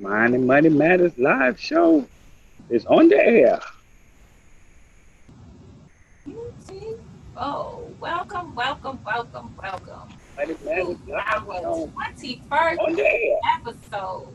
Mind and Money Matters live show is on the air. Oh, welcome, welcome, welcome, welcome Money to Matters live our show 21st on the air. episode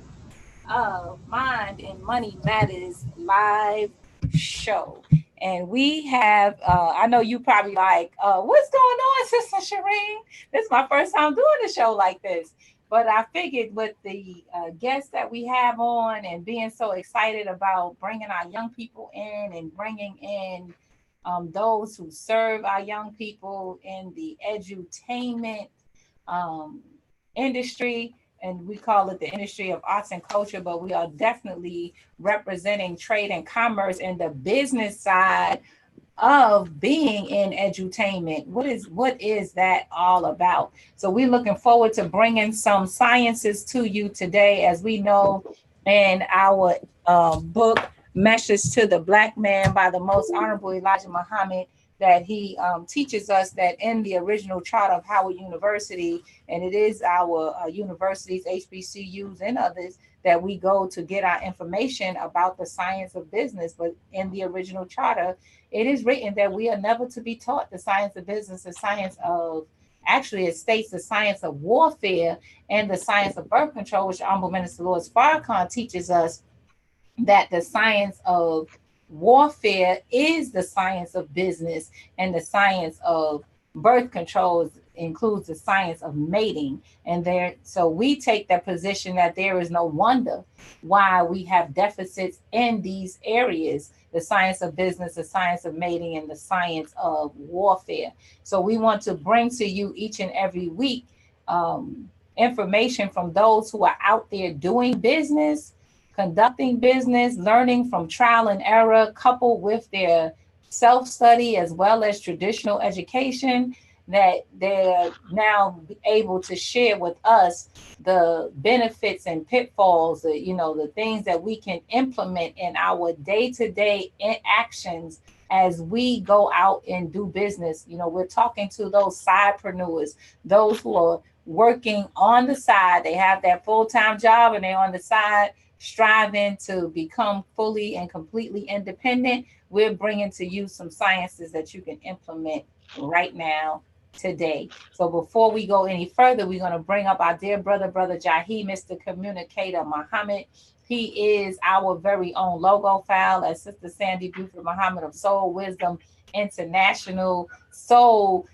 of Mind and Money Matters live show. And we have, I know you probably like, what's going on, Sister Shireen? This is my first time doing a show like this. But I figured with the guests that we have on and being so excited about bringing our young people in and bringing in those who serve our young people in the edutainment um, industry, and we call it the industry of arts and culture, but we are definitely representing trade and commerce and the business side of being in edutainment. What is that all about? So we're looking forward to bringing some sciences to you today. As we know in our book Message to the Black Man by the Most Honorable Elijah Muhammad, that he teaches us that in the original charter of Howard University, and it is our universities, HBCUs and others, that we go to get our information about the science of business. But in the original charter, it is written that we are never to be taught the science of business, the science of, actually, it states the science of warfare and the science of birth control, which Honorable Minister Louis Farrakhan teaches us that the science of warfare is the science of business, and the science of birth control includes the science of mating. And there, so we take that position that there is no wonder why we have deficits in these areas: the science of business, the science of mating, and the science of warfare. So we want to bring to you each and every week information from those who are out there doing business, conducting business, learning from trial and error, coupled with their self study as well as traditional education, that they're now able to share with us the benefits and pitfalls, the things that we can implement in our day to day actions as we go out and do business. We're talking to those sidepreneurs, those who are working on the side. They have that full time job and they're on the side striving to become fully and completely independent. We're bringing to you some sciences that you can implement right now, today. So before we go any further, we're going to bring up our dear brother Jahi, Mr. Communicator Muhammad. He is our very own logo file, as Sister Sandy Buford Muhammad of Soul Wisdom International so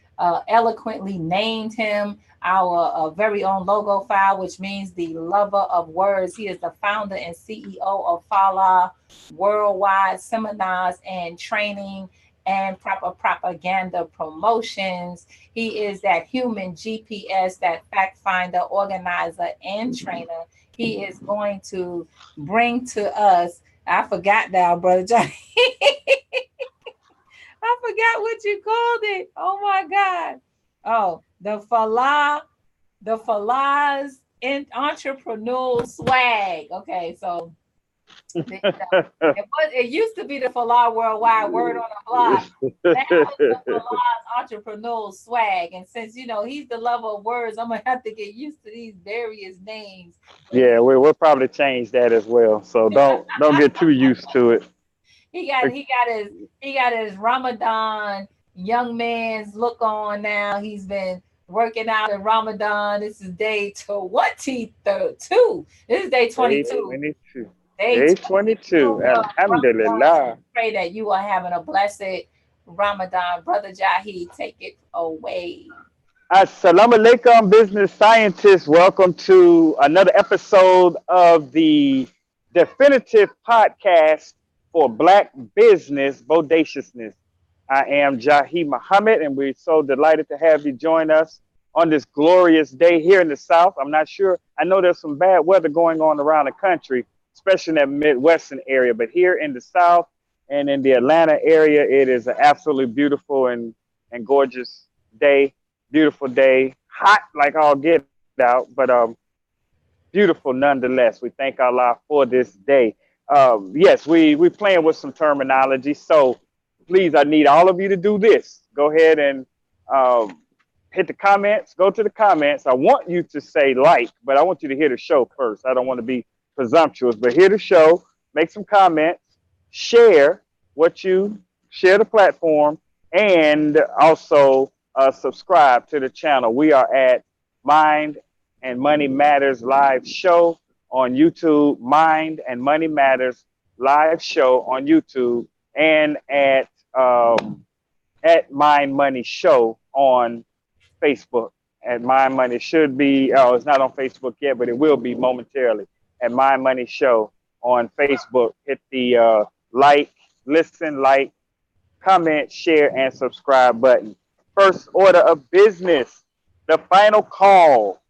eloquently named him, our very own logo file, which means the lover of words. He is the founder and CEO of Fala Worldwide Seminars and Training and Proper Propaganda Promotions. He is that human GPS, that fact finder, organizer, and trainer. He is going to bring to us, I forgot now, Brother John. I forgot what you called it. Oh my God. Oh, the Falah's in entrepreneurial swag. Okay, so it used to be the Falah Worldwide Word on the Block. Now it's the Falah's entrepreneurial swag. And since he's the lover of words, I'm gonna have to get used to these various names. But Yeah, we'll probably change that as well. So don't get too used to it. he got his Ramadan young man's look on now. He's been working out in Ramadan. This is day 22. This is day Day 22. 22. Day Day 22 22. of Ramadan. Alhamdulillah. Pray that you are having a blessed Ramadan. Brother Jahi, take it away. Assalamu alaikum, business scientists. Welcome to another episode of the definitive podcast for Black business bodaciousness. I am Jahi Muhammad, and we're so delighted to have you join us on this glorious day here in the South. I'm not sure. I know there's some bad weather going on around the country, especially in that Midwestern area, but here in the South and in the Atlanta area, it is an absolutely beautiful and gorgeous day. Beautiful day, hot like all get out, but beautiful nonetheless. We thank Allah for this day. Yes, we playing with some terminology, so please, I need all of you to do this. Go ahead and um, hit the comments. Go to the comments. I want you to say like, but I want you to hear the show first. I don't want to be presumptuous, but here to show, make some comments, share what you share the platform, and also subscribe to the channel. We are at Mind and Money Matters live show on YouTube, Mind and Money Matters live show on YouTube, and at Mind Money Show on Facebook. At Mind Money should be, oh, it's not on Facebook yet, but it will be momentarily. At Mind Money Show on Facebook. Hit the like, listen, like, comment, share, and subscribe button. First order of business, the final call.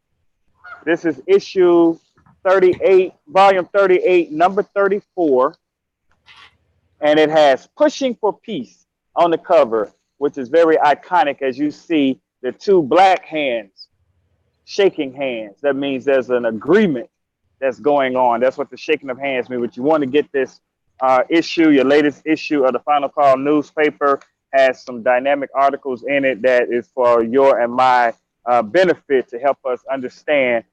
This is issue 38, volume 38, number 34. And it has Pushing for Peace on the cover, which is very iconic as you see the two black hands shaking hands. That means there's an agreement that's going on. That's what the shaking of hands means. But you want to get this issue, your latest issue of the Final Call newspaper has some dynamic articles in it that is for your and my benefit to help us understand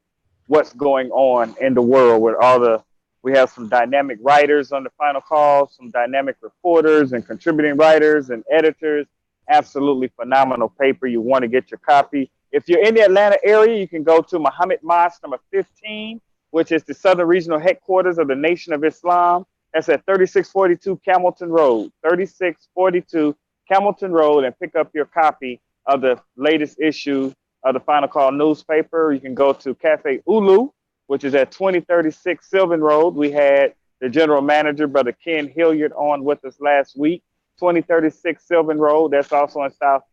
what's going on in the world with all the, we have some dynamic writers on the Final Call, some dynamic reporters and contributing writers and editors. Absolutely phenomenal paper. You want to get your copy. If you're in the Atlanta area, you can go to Muhammad Mosque number 15, which is the Southern Regional Headquarters of the Nation of Islam. That's at 3642 Camilton Road, 3642 Camilton Road, and pick up your copy of the latest issue of the Final Call newspaper. You can go to Cafe Ulu, which is at 2036 Sylvan Road. We had the general manager, Brother Ken Hilliard, on with us last week. 2036 Sylvan Road. That's also in South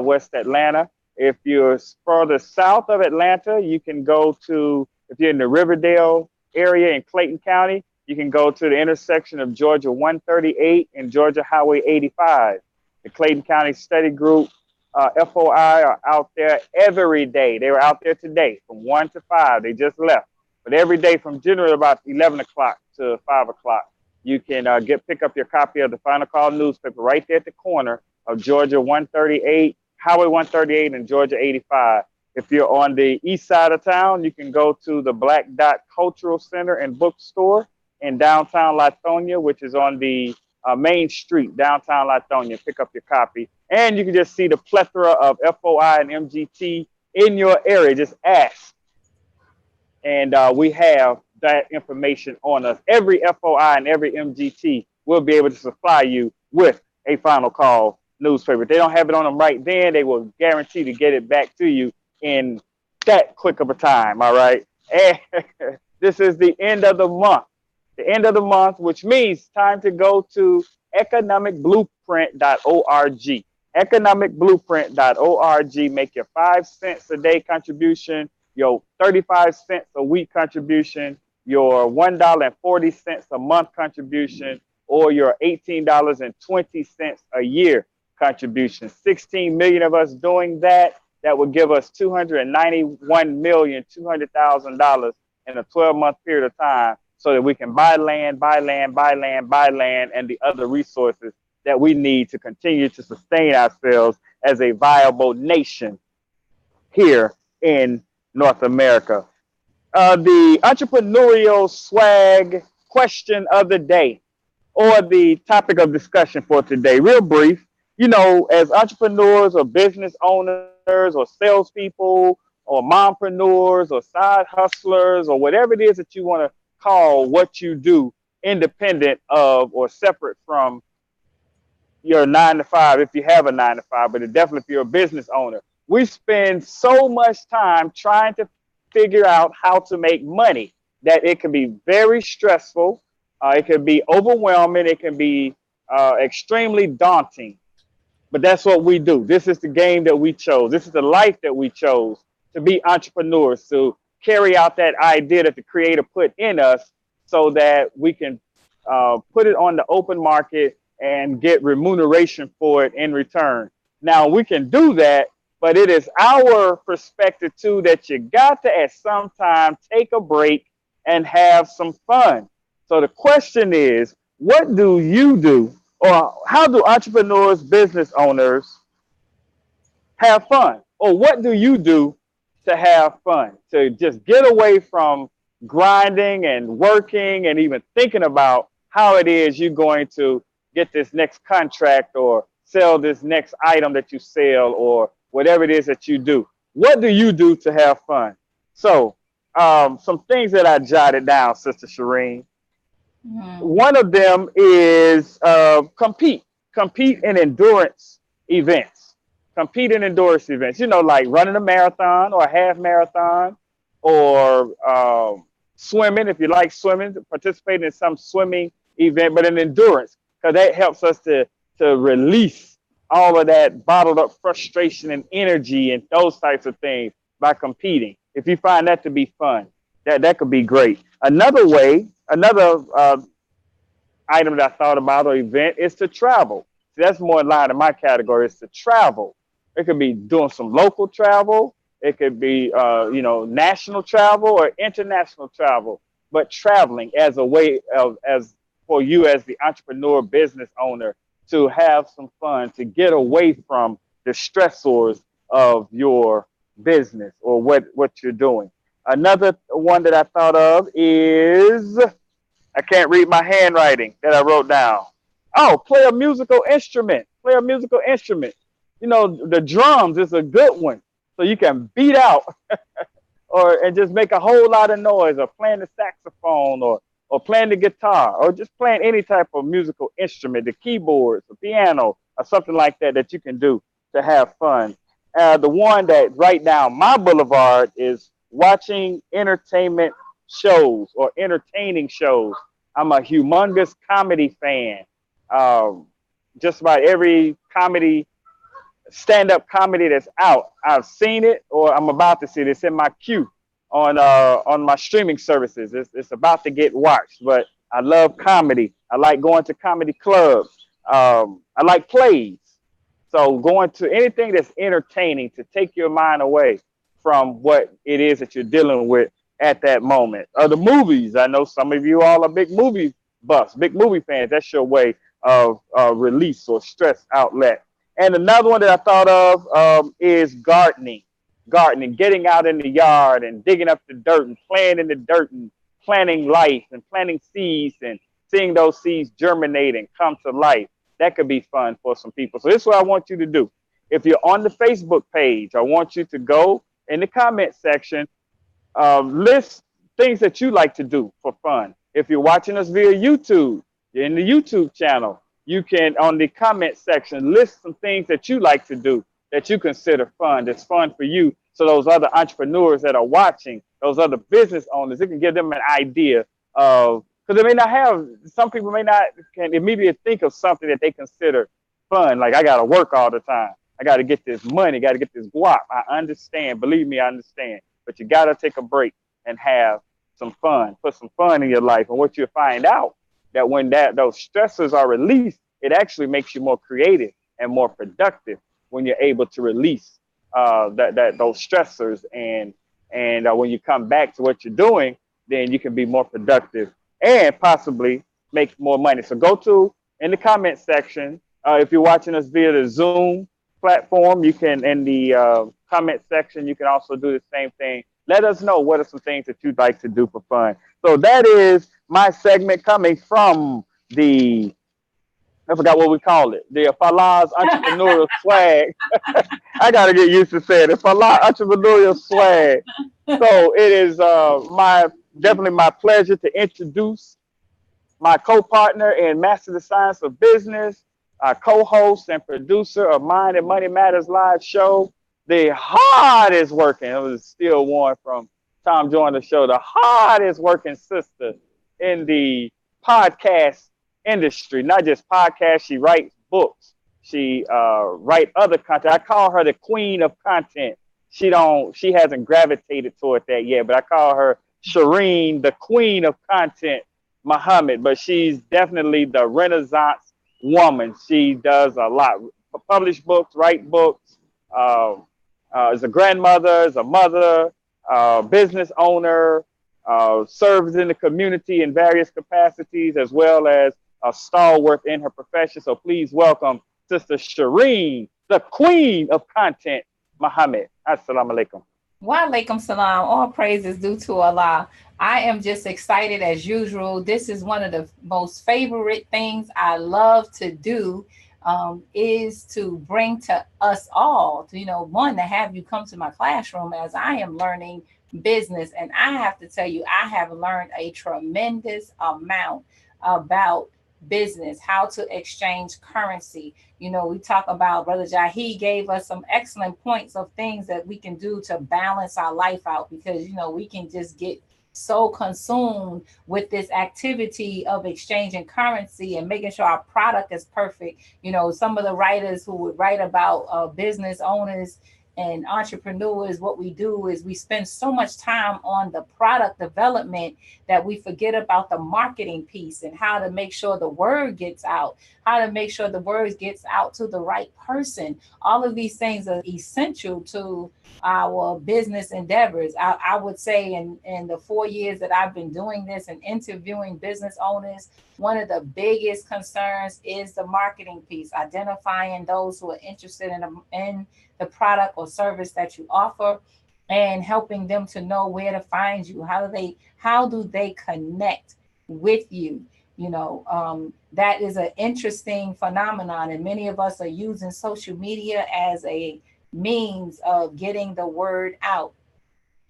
West Atlanta. If you're further south of Atlanta, you can go to, if you're in the Riverdale area in Clayton County, you can go to the intersection of Georgia 138 and Georgia Highway 85. The Clayton County Study Group, FOI, are out there every day. They were out there today from 1 to 5. They just left. But every day from generally about 11 o'clock to 5 o'clock, you can pick up your copy of the Final Call newspaper right there at the corner of Georgia 138, Highway 138, and Georgia 85. If you're on the east side of town, you can go to the Black Dot Cultural Center and Bookstore in downtown Lithonia, which is on the main street, downtown Lithonia. Pick up your copy. And you can just see the plethora of FOI and MGT in your area. Just ask. And we have that information on us. Every FOI and every MGT will be able to supply you with a Final Call newspaper. If they don't have it on them right then, they will guarantee to get it back to you in that quick of a time, all right? And this is the end of the month. The end of the month, which means time to go to economicblueprint.org. Economicblueprint.org. Make your 5 cents a day contribution, your 35 cents a week contribution, your $1.40 a month contribution, or your $18.20 a year contribution. 16 million of us doing that. That would give us $291,200,000 in a 12-month period of time, so that we can buy land, and the other resources that we need to continue to sustain ourselves as a viable nation here in North America. The entrepreneurial swag question of the day, or the topic of discussion for today, real brief. You know, as entrepreneurs or business owners or salespeople or mompreneurs or side hustlers or whatever it is that you want to call what you do, independent of or separate from your 9 to 5, if you have a 9 to 5, but definitely if you're a business owner. We spend so much time trying to figure out how to make money that it can be very stressful. It can be overwhelming. It can be extremely daunting. But that's what we do. This is the game that we chose. This is the life that we chose, to be entrepreneurs, to carry out that idea that the Creator put in us, so that we can put it on the open market and get remuneration for it in return. Now, we can do that, but it is our perspective too that you got to at some time take a break and have some fun. So the question is, what do you do, or how do entrepreneurs, business owners have fun? Or what do you do to have fun, to just get away from grinding and working and even thinking about how it is you're going to get this next contract or sell this next item that you sell or whatever it is that you do. What do you do to have fun? So, some things that I jotted down, Sister Shireen. Mm. One of them is compete in endurance events. Compete in endurance events. You know, like running a marathon or a half marathon, or swimming. If you like swimming, participate in some swimming event, but in endurance, because that helps us to release all of that bottled up frustration and energy and those types of things by competing. If you find that to be fun, that could be great. Another way, another item that I thought about or event is to travel. See, that's more in line in my category is to travel. It could be doing some local travel. It could be, national travel or international travel, but traveling as a way of, as for you as the entrepreneur business owner to have some fun, to get away from the stressors of your business or what you're doing. Another one that I thought of is I can't read my handwriting that I wrote down. Oh, play a musical instrument. Play a musical instrument. You know, the drums is a good one. So you can beat out or and just make a whole lot of noise or playing the saxophone or playing the guitar or just playing any type of musical instrument, the keyboards, the piano, or something like that that you can do to have fun. The one that right now my boulevard is watching entertainment shows or entertaining shows. I'm a humongous comedy fan. Um, just about every comedy, stand-up comedy that's out, I've seen it or I'm about to see it. It's in my queue on my streaming services. It's about to get watched. But I love comedy. I like going to comedy clubs. I like plays. So going to anything that's entertaining to take your mind away from what it is that you're dealing with at that moment. The movies, I know some of you all are big movie buffs, big movie fans. That's your way of release or stress outlet. And another one that I thought of is gardening. Gardening, getting out in the yard and digging up the dirt and playing in the dirt and planting life and planting seeds and seeing those seeds germinate and come to life. That could be fun for some people. So this is what I want you to do. If you're on the Facebook page, I want you to go in the comment section, list things that you like to do for fun. If you're watching us via YouTube, you're in the YouTube channel, you can, on the comment section, list some things that you like to do that you consider fun, that's fun for you. So those other entrepreneurs that are watching, those other business owners, it can give them an idea of, because they may not have, some people may not can immediately think of something that they consider fun. Like, I got to work all the time. I got to get this money, got to get this guap. I understand. Believe me, I understand. But you got to take a break and have some fun, put some fun in your life. And what you'll find out that when those stressors are released, it actually makes you more creative and more productive when you're able to release those stressors. And when you come back to what you're doing, then you can be more productive and possibly make more money. So go to in the comment section. If you're watching us via the Zoom platform, you can in the comment section, you can also do the same thing. Let us know what are some things that you'd like to do for fun. So that is my segment coming from I forgot what we call it, the Falah's entrepreneurial swag. I got to get used to saying it, Falah entrepreneurial swag. So it is definitely my pleasure to introduce my co-partner in Master the Science of Business, co-host and producer of Mind and Money Matters live show, the hardest working, it was still Warren from Tom joined the show, the hardest working sister in the podcast industry, not just podcasts. She writes books. She write other content. I call her the queen of content. She hasn't gravitated toward that yet, but I call her Shireen, the queen of content, Muhammad. But she's definitely the Renaissance woman. She does a lot. Publish books, write books, is a grandmother, is a mother, business owner, serves in the community in various capacities, as well as a stalwart in her profession. So please welcome Sister Shireen, the queen of content, Muhammad. Assalamu alaikum. Wa alaikum salam. All praises due to Allah. I am just excited as usual. This is one of the most favorite things I love to do. Is to bring to us all, one, to have you come to my classroom as I am learning business. And I have to tell you, I have learned a tremendous amount about business, how to exchange currency. We talk about, Brother Jahi gave us some excellent points of things that we can do to balance our life out, because we can just get so consumed with this activity of exchanging currency and making sure our product is perfect. Some of the writers who would write about business owners and entrepreneurs, what we do is we spend so much time on the product development that we forget about the marketing piece and how to make sure the word gets out, how to make sure the words gets out to the right person. All of these things are essential to our business endeavors. I would say in the 4 years that I've been doing this and interviewing business owners, one of the biggest concerns is the marketing piece, identifying those who are interested in the product or service that you offer, and helping them to know where to find you. How do they connect with you? That is an interesting phenomenon, and many of us are using social media as a means of getting the word out.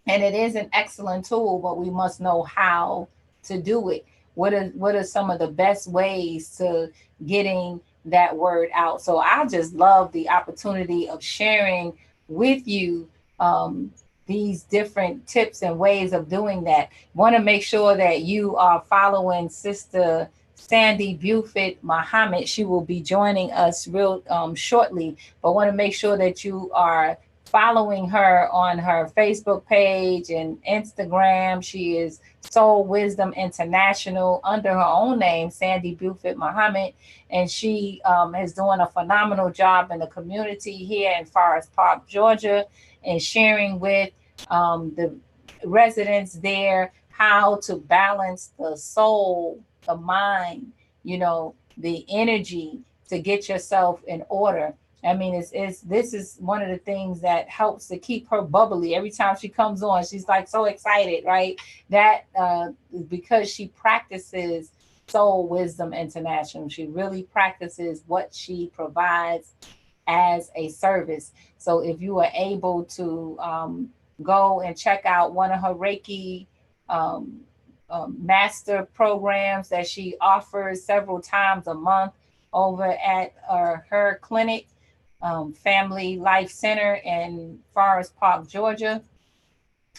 And it is an excellent tool, but we must know how to do it. What are some of the best ways to getting that word out? So I just love the opportunity of sharing with you um, these different tips and ways of doing that. Want to make sure that you are following Sister Sandy Buford Muhammad. She will be joining us real shortly, but want to make sure that you are following her on her Facebook page and Instagram. She is Soul Wisdom International under her own name, Sandy Buford Muhammad, and she is doing a phenomenal job in the community here in Forest Park, Georgia, and sharing with the residents there how to balance the soul, the mind, the energy to get yourself in order. I mean, it's this is one of the things that helps to keep her bubbly. Every time she comes on, she's like so excited, right? That because she practices Soul Wisdom International. She really practices what she provides as a service. So if you are able to go and check out one of her Reiki um, master programs that she offers several times a month over at her clinic, Family Life Center in Forest Park, Georgia,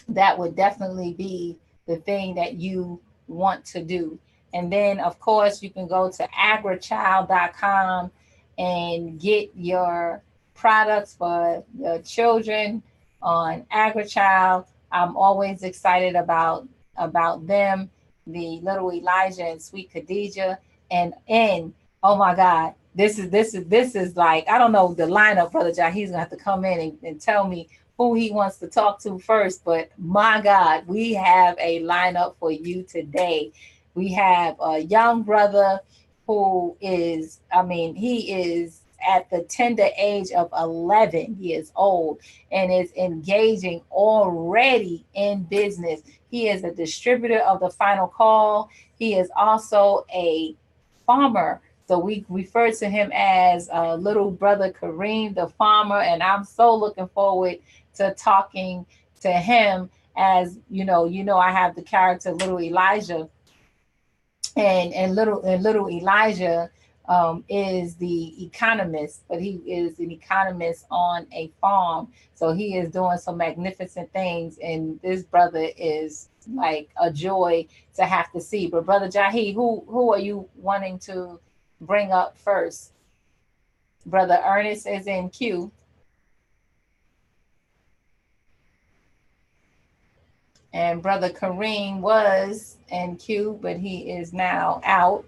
that would definitely be the thing that you want to do. And then, of course, you can go to agrichild.com and get your products for your children on AgriChild. I'm always excited about them, the little Elijah and sweet Khadijah, and oh my God, this is like, I don't know the lineup, Brother John. He's gonna have to come in and tell me who he wants to talk to first. But my God, we have a lineup for you today. We have a young brother who is, I mean, he is at the tender age of 11 years old and is engaging already in business. He is a distributor of the Final Call. He is also a farmer. So we refer to him as little brother Kareem, the farmer. And I'm so looking forward to talking to him. As I have the character little Elijah, and little Elijah is the economist, but he is an economist on a farm. So he is doing some magnificent things, and this brother is like a joy to have to see. But Brother Jahi, who are you wanting to bring up first? Brother Ernest is in queue, and Brother Kareem was in queue, but he is now out.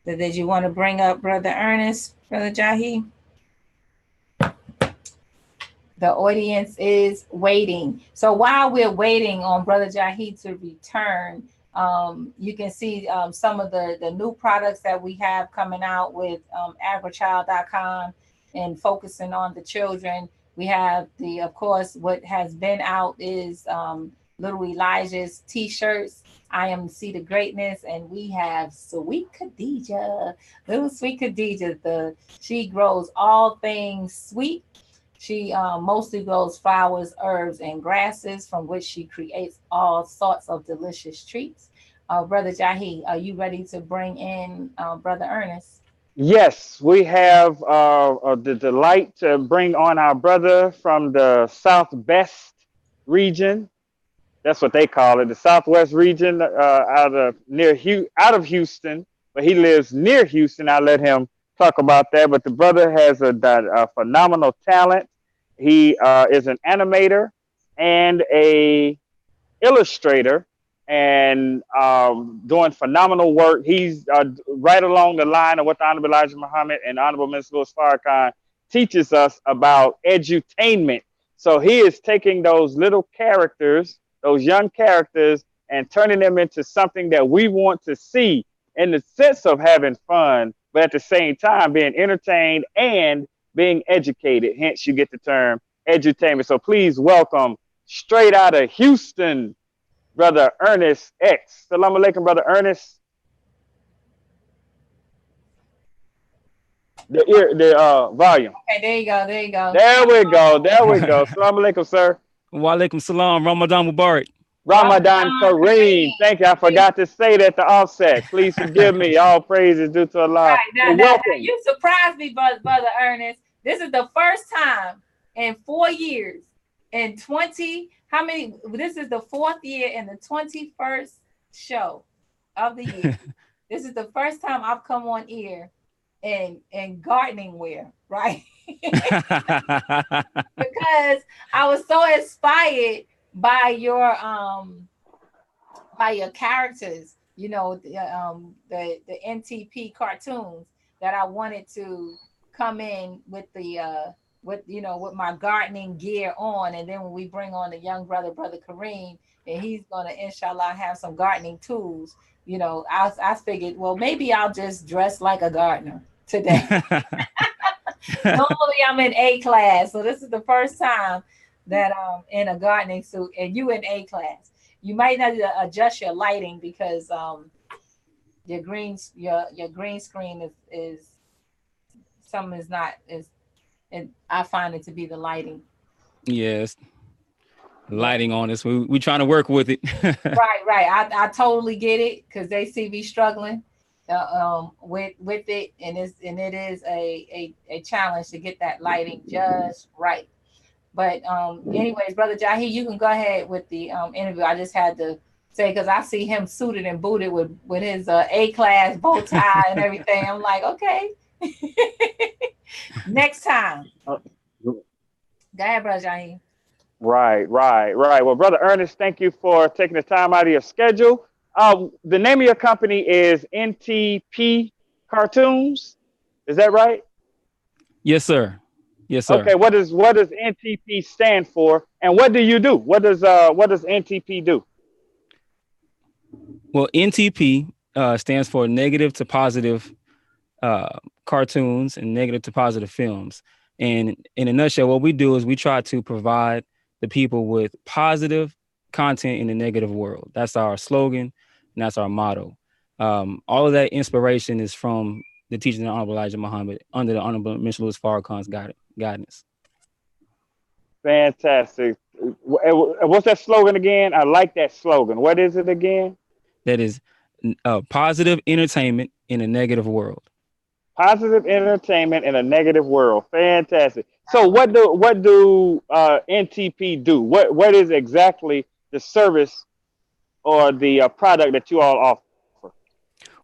So did you want to bring up Brother Ernest, Brother Jahi? The audience is waiting. So while we're waiting on Brother Jahi to return, you can see some of the new products that we have coming out with agrichild.com and focusing on the children. We have of course, what has been out is Little Elijah's T-shirts. I am See the Greatness, and we have Sweet Khadijah, little Sweet Khadijah. She grows all things sweet. She mostly grows flowers, herbs, and grasses from which she creates all sorts of delicious treats. Brother Jahi, are you ready to bring in Brother Ernest? Yes, we have the delight to bring on our brother from the Southwest region. That's what they call it, the Southwest region, out of Houston, but he lives near Houston. I'll let him talk about that. But the brother has a phenomenal talent. He is an animator and a illustrator, and doing phenomenal work. He's right along the line of what the Honorable Elijah Muhammad and Honorable Mr. Louis Farrakhan teaches us about edutainment. So he is taking those little characters, those young characters, and turning them into something that we want to see in the sense of having fun, but at the same time being entertained and being educated. Hence, you get the term edutainment. So please welcome straight out of Houston, Brother Ernest X. Salam alaikum, Brother Ernest. The volume. Okay, there you go. There you go. There we go. There we go. Salam alaikum, sir. Wa alaikum salam. Ramadan Mubarak. Ramadan Kareem. Thank you. I forgot to say that at the offset. Please forgive me. All praise is due to Allah. Right, now, you surprised me, Brother Ernest. This is the first time in 4 years, in 20, how many? This is the 4th year in the 21st show of the year. This is the first time I've come on air in gardening wear, right? Because I was so inspired by your characters, you know, the NTP cartoons, that I wanted to come in with with my gardening gear on, and then when we bring on the young brother Kareem, and he's gonna inshallah have some gardening tools, you know, I figured, well, maybe I'll just dress like a gardener today. Normally I'm in A class, so this is the first time that I'm in a gardening suit and you in A class. You might not adjust your lighting because your green screen is something is not is, and I find it to be the lighting. Yes, lighting on us. We trying to work with it. Right. I totally get it because they see me struggling with it, and it is a challenge to get that lighting just right. But anyways, Brother Jahi, you can go ahead with the interview. I just had to say, because I see him suited and booted with his A class bow tie and everything. I'm like, okay. Next time. Go ahead, Brother Jahi. Right. Well, Brother Ernest, thank you for taking the time out of your schedule. The name of your company is NTP Cartoons. Is that right? Yes, sir. Yes, sir. Okay. What does NTP stand for, and what do you do? What does NTP do? Well, NTP stands for negative to positive cartoons and negative to positive films. And in a nutshell, what we do is we try to provide the people with positive content in the negative world. That's our slogan, and that's our motto. All of that inspiration is from the teaching of the Honorable Elijah Muhammad under the Honorable Mr. Louis Farrakhan's guidance. Fantastic. What's that slogan again? I like that slogan. What is it again? That is positive entertainment in a negative world. Positive entertainment in a negative world. Fantastic. So what do NTP do? What is exactly the service or the product that you all offer?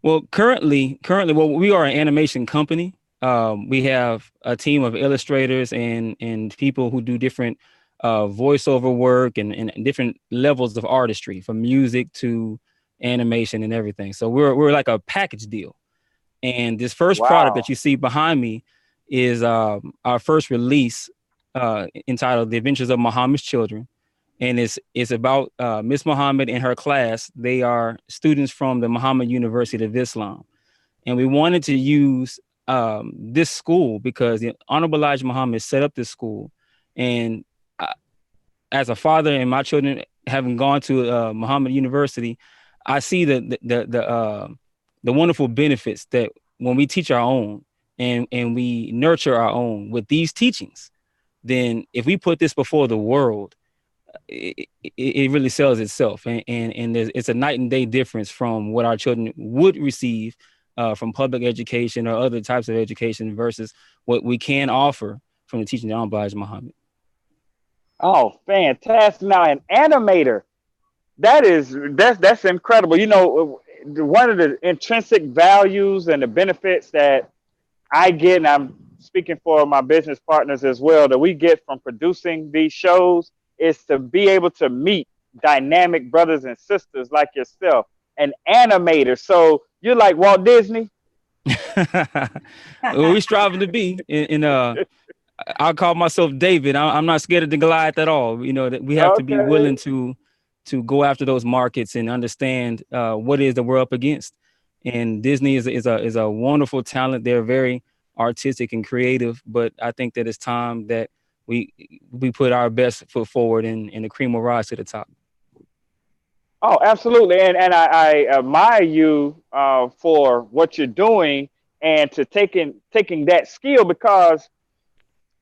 Well, currently, well, we are an animation company. We have a team of illustrators and people who do different voiceover work and different levels of artistry, from music to animation and everything. So we're like a package deal. And this first product that you see behind me is our first release entitled The Adventures of Muhammad's Children. And it's about Miss Muhammad and her class. They are students from the Muhammad University of Islam. And we wanted to use this school because the Honorable Elijah Muhammad set up this school And as a father and my children having gone to Muhammad University, I see the wonderful benefits that when we teach our own and we nurture our own with these teachings, then if we put this before the world, it really sells itself. And it's a night and day difference from what our children would receive from public education or other types of education versus what we can offer from the teaching of Elijah Muhammad. Oh, fantastic. Now, an animator, that's incredible. You know, one of the intrinsic values and the benefits that I get, and I'm speaking for my business partners as well, that we get from producing these shows is to be able to meet dynamic brothers and sisters like yourself, an animator. So you're like Walt Disney? Well, we're striving to be. I'll call myself David. I'm not scared of the Goliath at all. You know, that we have to be willing to go after those markets and understand what it is that we're up against. And Disney is a wonderful talent. They're very artistic and creative, but I think that it's time that we put our best foot forward and the cream will rise to the top. Oh, absolutely. And I admire you for what you're doing and to taking that skill because,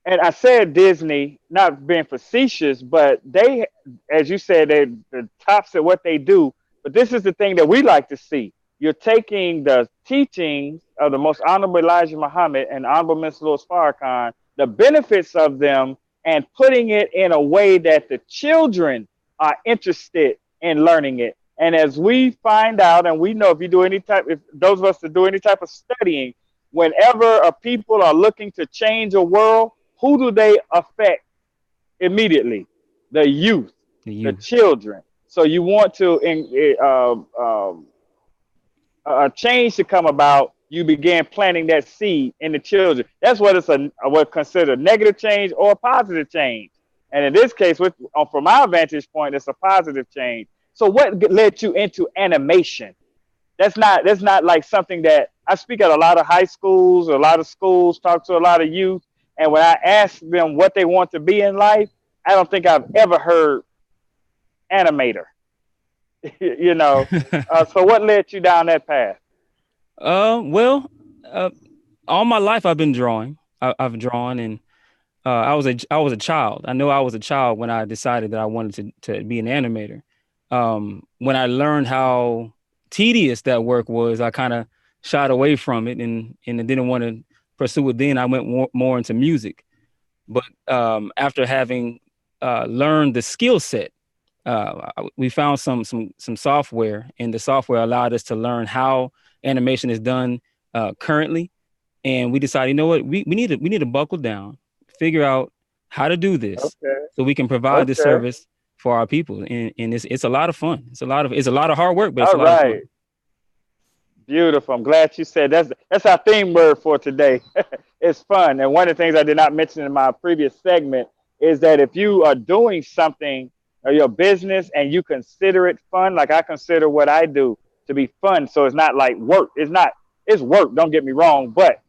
and I said Disney, not being facetious, but they, as you said, they're the tops at what they do. But this is the thing that we like to see. You're taking the teachings of the most honorable Elijah Muhammad and honorable Mr. Louis Farrakhan, the benefits of them, and putting it in a way that the children are interested in learning it. And as we find out, and we know if those of us that do any type of studying, whenever a people are looking to change a world, who do they affect immediately? The youth, the children. So you want to a change to come about, you began planting that seed in the children. That's what it's what considered negative change or a positive change. And in this case, from our vantage point, it's a positive change. So what led you into animation? That's not like something that I speak at a lot of high schools, a lot of schools, talk to a lot of youth. And when I ask them what they want to be in life, I don't think I've ever heard animator. You know, so what led you down that path? Well, all my life I've been drawing. I've drawn, and I was a child. I know I was a child when I decided that I wanted to be an animator. When I learned how tedious that work was, I kind of shied away from it and I didn't want to pursue it. Then I went more into music. But after having learned the skill set, we found some software, and the software allowed us to learn how animation is done currently. And we decided, you know what, we need to buckle down, figure out how to do this, so we can provide the service for our people. And it's a lot of fun. It's a lot of hard work, but it's a lot of fun. Beautiful. I'm glad you said that's our theme word for today. It's fun. And one of the things I did not mention in my previous segment is that if you are doing something or your business and you consider it fun, like I consider what I do to be fun. So it's not like work. It's work. Don't get me wrong. But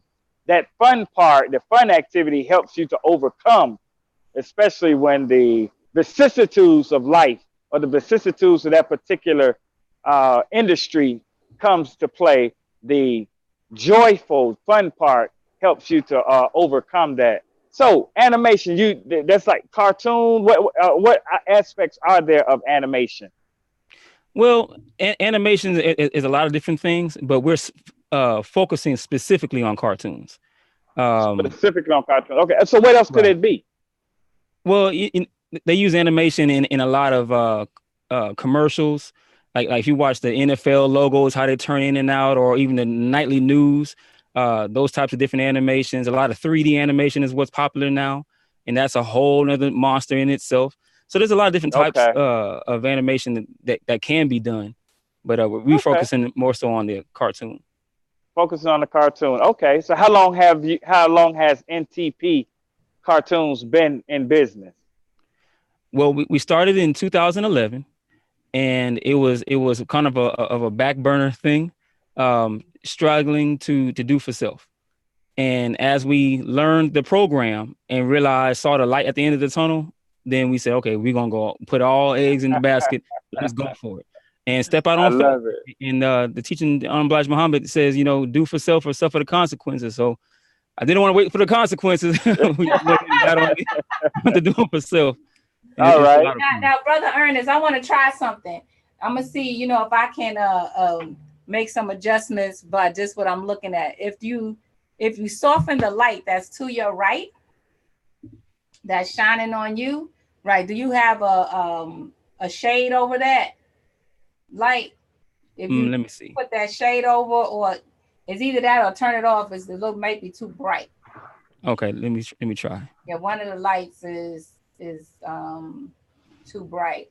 that fun part, the fun activity helps you to overcome, especially when the vicissitudes of life or the vicissitudes of that particular industry comes to play. The joyful, fun part helps you to overcome that. So animation, that's like cartoon. What aspects are there of animation? Well, animation is a lot of different things, but we're focusing specifically on cartoons. Specifically on cartoons. Okay. So what else could it be? Well, they use animation in a lot of commercials. Like if you watch the NFL logos, how they turn in and out, or even the nightly news, those types of different animations. A lot of 3D animation is what's popular now, and that's a whole nother monster in itself. So there's a lot of different types of animation that can be done, but we're focusing more so on the cartoon. Focusing on the cartoon. Okay. So how long has NTP Cartoons been in business? Well, we started in 2011, and it was kind of a back burner thing, struggling to do for self. And as we learned the program and saw the light at the end of the tunnel, then we said, okay, we're gonna go put all eggs in the basket. Let's go for it and step out I on faith. love it. And the teaching on Elijah Muhammad says, do for self or suffer the consequences. So I didn't want to wait for the consequences. We just went and got on it to do it for self. And All right. Now, Brother Ernest, I want to try something. I'm gonna see, if I can make some adjustments by just what I'm looking at. If you soften the light that's to your right, that's shining on you, right? Do you have a shade over that light? If you let me see. Put that shade over, or it's either that or turn it off. It's the look might be too bright. Okay, let me try. Yeah, one of the lights is too bright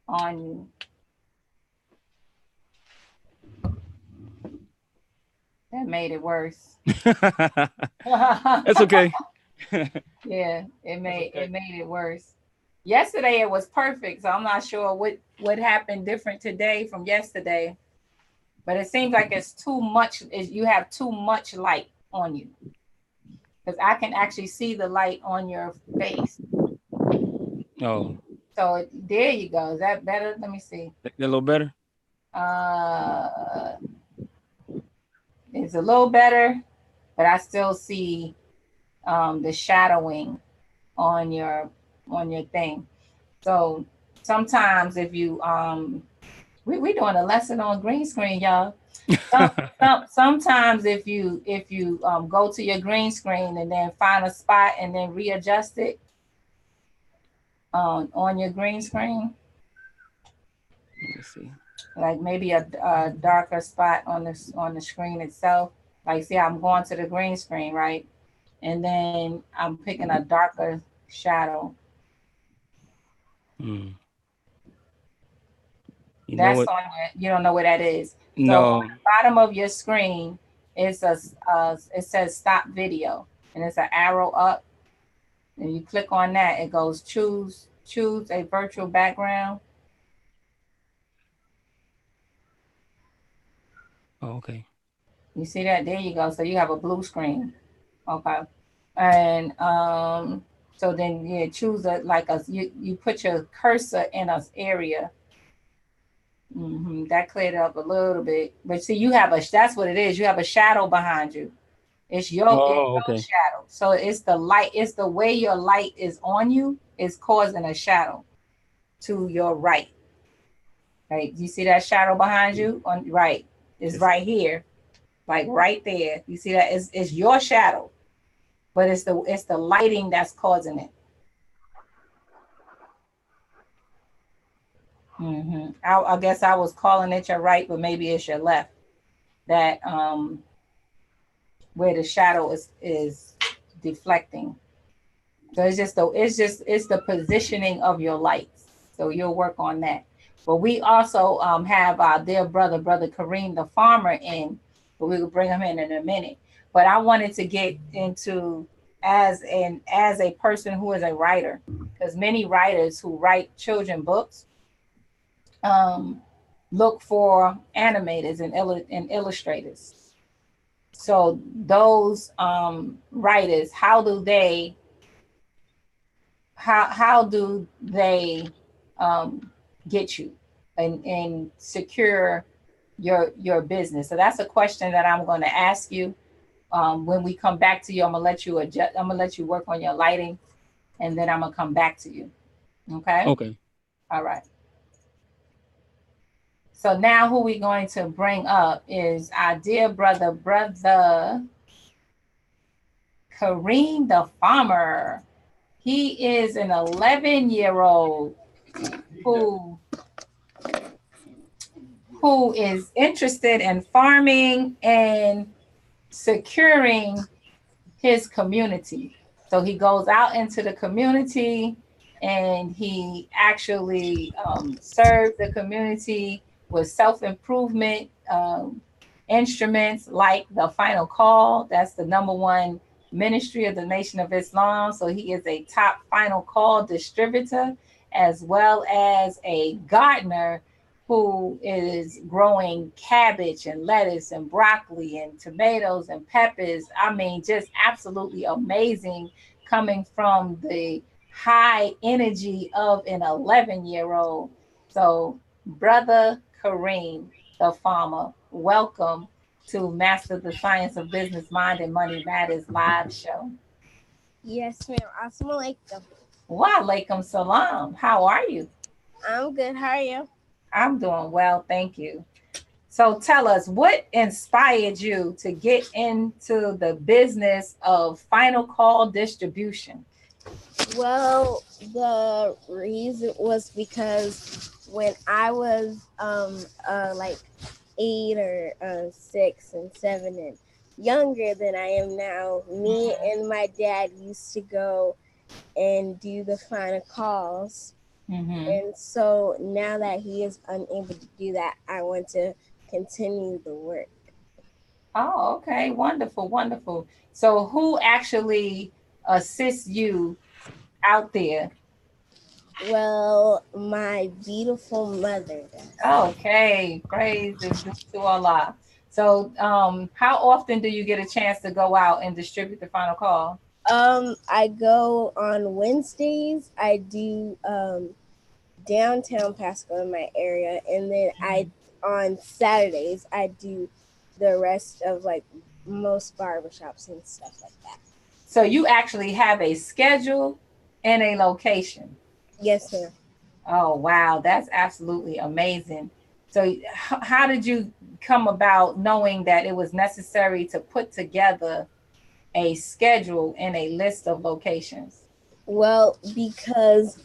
on you. That made it worse. That's okay. Yeah, it made it worse. Yesterday it was perfect, so I'm not sure what happened different today from yesterday. But it seems like it's too much. You have too much light on you, because I can actually see the light on your face. Oh. So there you go. Is that better? Let me see. A little better? It's a little better, but I still see the shadowing on your thing. So sometimes if you we're doing a lesson on green screen, y'all. Sometimes if you go to your green screen and then find a spot and then readjust it on your green screen. Let's see. Like maybe a darker spot on the screen itself. Like, see, I'm going to the green screen, right? And then I'm picking a darker shadow. That's on you don't know what that is. No. So on the bottom of your screen is it says stop video, and it's an arrow up. And you click on that, it goes choose a virtual background. Oh, okay. You see that? There you go. So you have a blue screen. Okay. And so then you choose you put your cursor in an area. That cleared it up a little bit. But see, that's what it is. You have a shadow behind you. It's your shadow. So it's the light, it's the way your light is on you is causing a shadow to your right. Right. You see that shadow behind you? Right. It's right here. Like right there. You see that? It's your shadow. But it's the lighting that's causing it. I guess I was calling it your right, but maybe it's your left. That where the shadow is deflecting. So it's the positioning of your lights. So you'll work on that. But we also have our dear brother Kareem the farmer in, but we will bring him in a minute. But I wanted to get into as a person who is a writer, because many writers who write children books look for animators and illustrators. So those writers, how do they get you and secure your business? So that's a question that I'm going to ask you when we come back to you. I'm gonna let you work on your lighting, and then I'm gonna come back to you. Okay. All right. So now who we're going to bring up is our dear brother Kareem the farmer. He is an 11-year-old who is interested in farming and securing his community. So he goes out into the community and he actually serves the community with self-improvement instruments like the Final Call. That's the #1 ministry of the Nation of Islam. So he is a top Final Call distributor, as well as a gardener who is growing cabbage and lettuce and broccoli and tomatoes and peppers. I mean, just absolutely amazing coming from the high energy of an 11-year-old. So, Brother Kareem, the farmer, welcome to Master the Science of Business Mind and Money Matters live show. Yes, ma'am. Assalamu alaikum. Wa alaikum salam. How are you? I'm good. How are you? I'm doing well, thank you. So tell us, what inspired you to get into the business of final call distribution? Well, the reason was because when I was like 8 or 6 and 7 and younger than I am now, me and my dad used to go and do the final calls. And so now that he is unable to do that, I want to continue the work. Oh, okay. Wonderful, wonderful. So who actually assists you out there? Well, my beautiful mother does. Okay, praise is due to Allah. So how often do you get a chance to go out and distribute the final call? I go on Wednesdays. I do downtown Pasco in my area, and then I on Saturdays I do the rest of like most barbershops and stuff like that. So you actually have a schedule and a location. Yes, ma'am. Oh, wow. That's absolutely amazing. So how did you come about knowing that it was necessary to put together a schedule and a list of locations? Well, because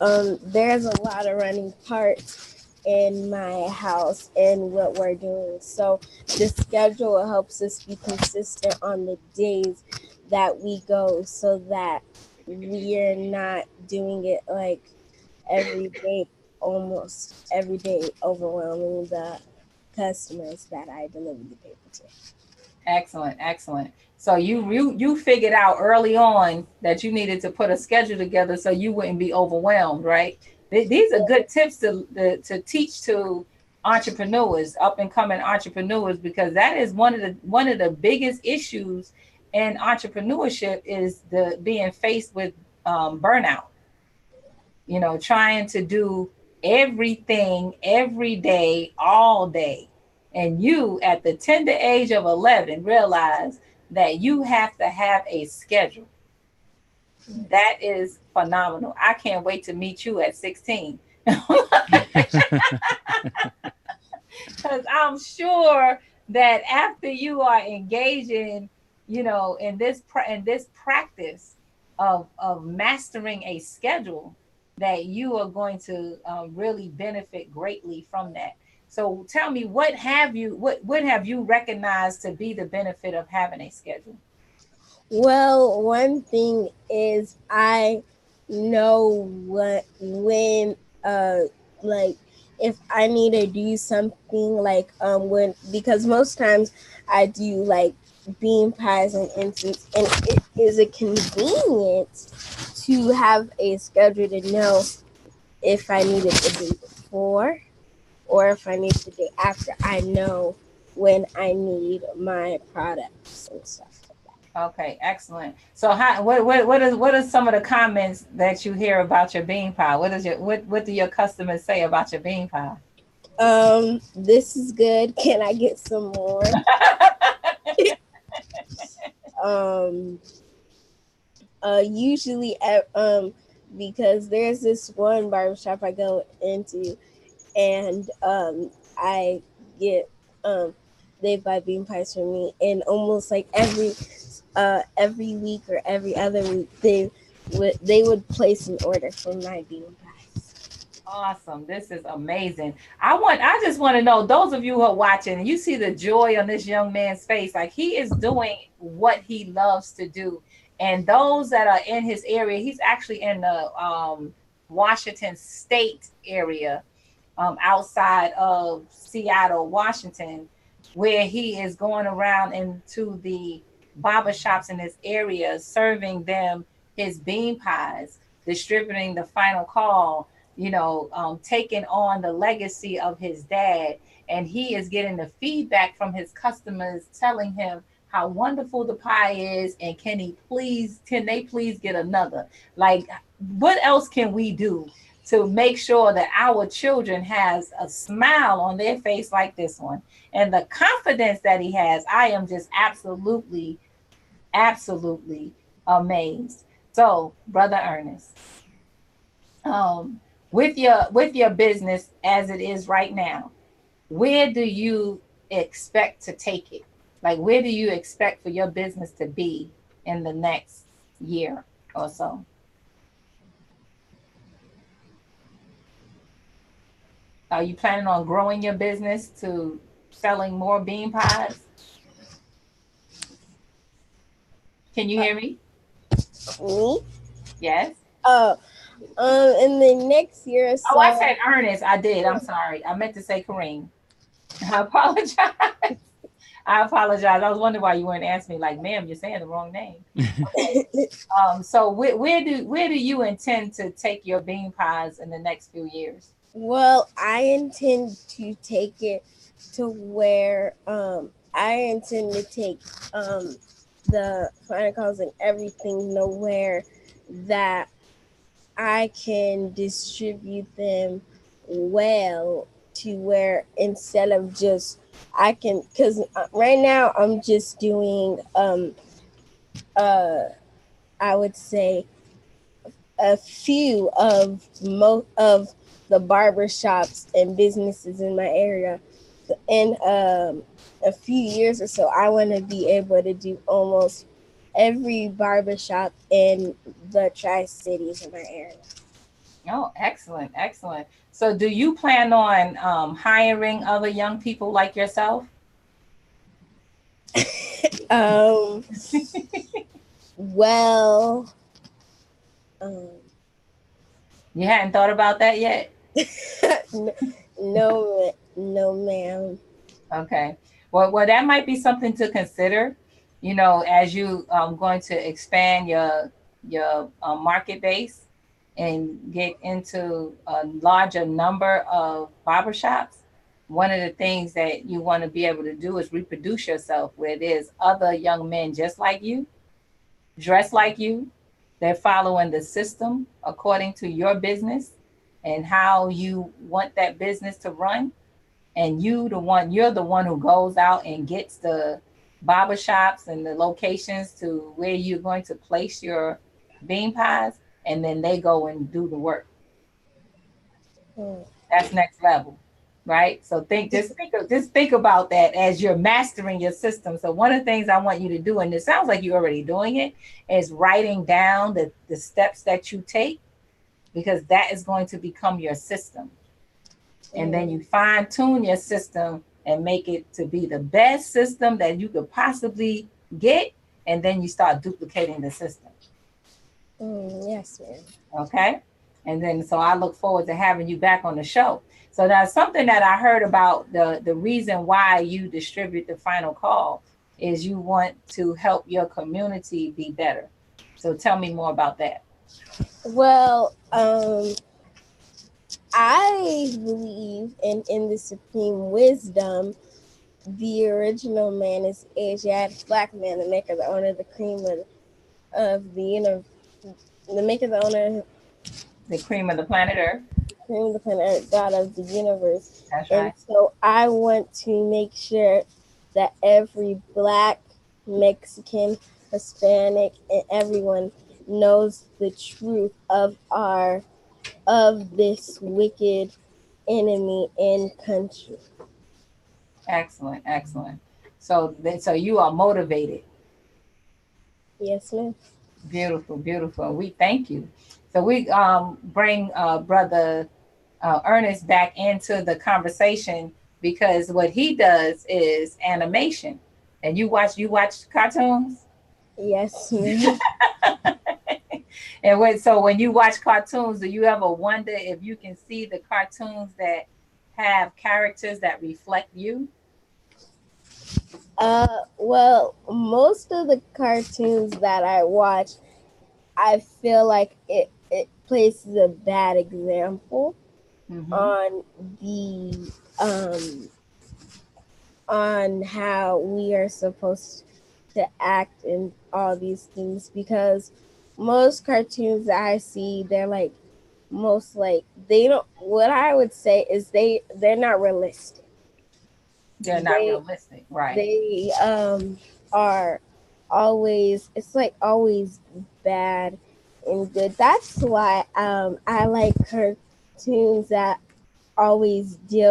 there's a lot of running parts in my house and what we're doing. So the schedule helps us be consistent on the days that we go so that we're not doing it like every day, almost every day, overwhelming the customers that I deliver the paper to. Excellent, excellent. So you figured out early on that you needed to put a schedule together so you wouldn't be overwhelmed, right? These are good tips to teach to entrepreneurs, up and coming entrepreneurs, because that is one of the biggest issues in entrepreneurship is the being faced with burnout. You know, trying to do everything every day, all day. And you, at the tender age of 11, realize that you have to have a schedule. That is phenomenal. I can't wait to meet you at 16. Because I'm sure that after you are engaging, you know, in this practice of mastering a schedule, that you are going to really benefit greatly from that. So tell me, what have you recognized to be the benefit of having a schedule? Well, one thing is I know when like if I need to do something like when, because most times I do like bean pies and instance, and it is a convenience to have a schedule to know if I need it the day before or if I need the day after. I know when I need my products and stuff like that. Okay, excellent. So what are some of the comments that you hear about your bean pie? What do your customers say about your bean pie? This is good. Can I get some more? Usually because there's this one barbershop I go into, and I get they buy bean pies from me, and almost like every week or every other week they would place an order for my bean pies. Awesome. This is amazing. I just want to know, those of you who are watching, and you see the joy on this young man's face, like he is doing what he loves to do. And those that are in his area, he's actually in the Washington State area, outside of Seattle, Washington, where he is going around into the barbershops in this area, serving them his bean pies, distributing the final call. taking on the legacy of his dad, and he is getting the feedback from his customers telling him how wonderful the pie is, and can they please get another? Like, what else can we do to make sure that our children has a smile on their face like this one, and the confidence that he has? I am just absolutely amazed. So, brother Ernest, um, with your business as it is right now, where do you expect to take it? Like, where do you expect for your business to be in the next year or so? Are you planning on growing your business to selling more bean pies? Can you hear me? Me? Yes. Oh, in the next year or so. Oh, I said Ernest. I did. I'm sorry. I meant to say Kareem. I apologize. I apologize. I was wondering why you weren't answering me. Like, ma'am, you're saying the wrong name. Okay. So where do you intend to take your bean pies in the next few years? Well, I intend to take it to where I intend to take the final calls and everything nowhere that I can distribute them well, to where instead of just I can, because right now I'm just doing I would say a few of the barber shops and businesses in my area. In a few years or so, I want to be able to do almost every barber shop in the Tri-Cities in my area. Oh, excellent, excellent. So do you plan on hiring other young people like yourself? Well, you hadn't thought about that yet? no, ma'am. Okay. Well, that might be something to consider. As you going to expand your market base and get into a larger number of barbershops. One of the things that you want to be able to do is reproduce yourself, where there's other young men just like you, dressed like you. They're following the system according to your business and how you want that business to run. And you're the one who goes out and gets the barber shops and the locations to where you're going to place your bean pies, and then they go and do the work. That's next level, right? So just think about that as you're mastering your system. So one of the things I want you to do, and it sounds like you're already doing it, is writing down the steps that you take, because that is going to become your system. And then you fine tune your system and make it to be the best system that you could possibly get. And then you start duplicating the system. Yes, ma'am. Okay. And then, so I look forward to having you back on the show. So that's something that I heard about the reason why you distribute the final call is you want to help your community be better. So tell me more about that. Well, I believe in the supreme wisdom. The original man is Asiatic black man, the maker, the owner, the cream of the universe, the maker, the owner, the cream of the planet Earth, cream of the planet Earth, God of the universe. That's right. And so I want to make sure that every black, Mexican, Hispanic, and everyone knows the truth of this wicked enemy in country. Excellent. So you are motivated. Yes, ma'am. Beautiful. We thank you. So we bring brother Ernest back into the conversation, because what he does is animation. And you watch cartoons? Yes, ma'am. And when you watch cartoons, do you ever wonder if you can see the cartoons that have characters that reflect you? Well, most of the cartoons that I watch, I feel like it places a bad example Mhm. on the on how we are supposed to act and all these things, because most cartoons that I see, they're like most like they don't, what I would say is they're not realistic. They're not They realistic, right? they are always, it's like always bad and good. That's why I like cartoons that always deal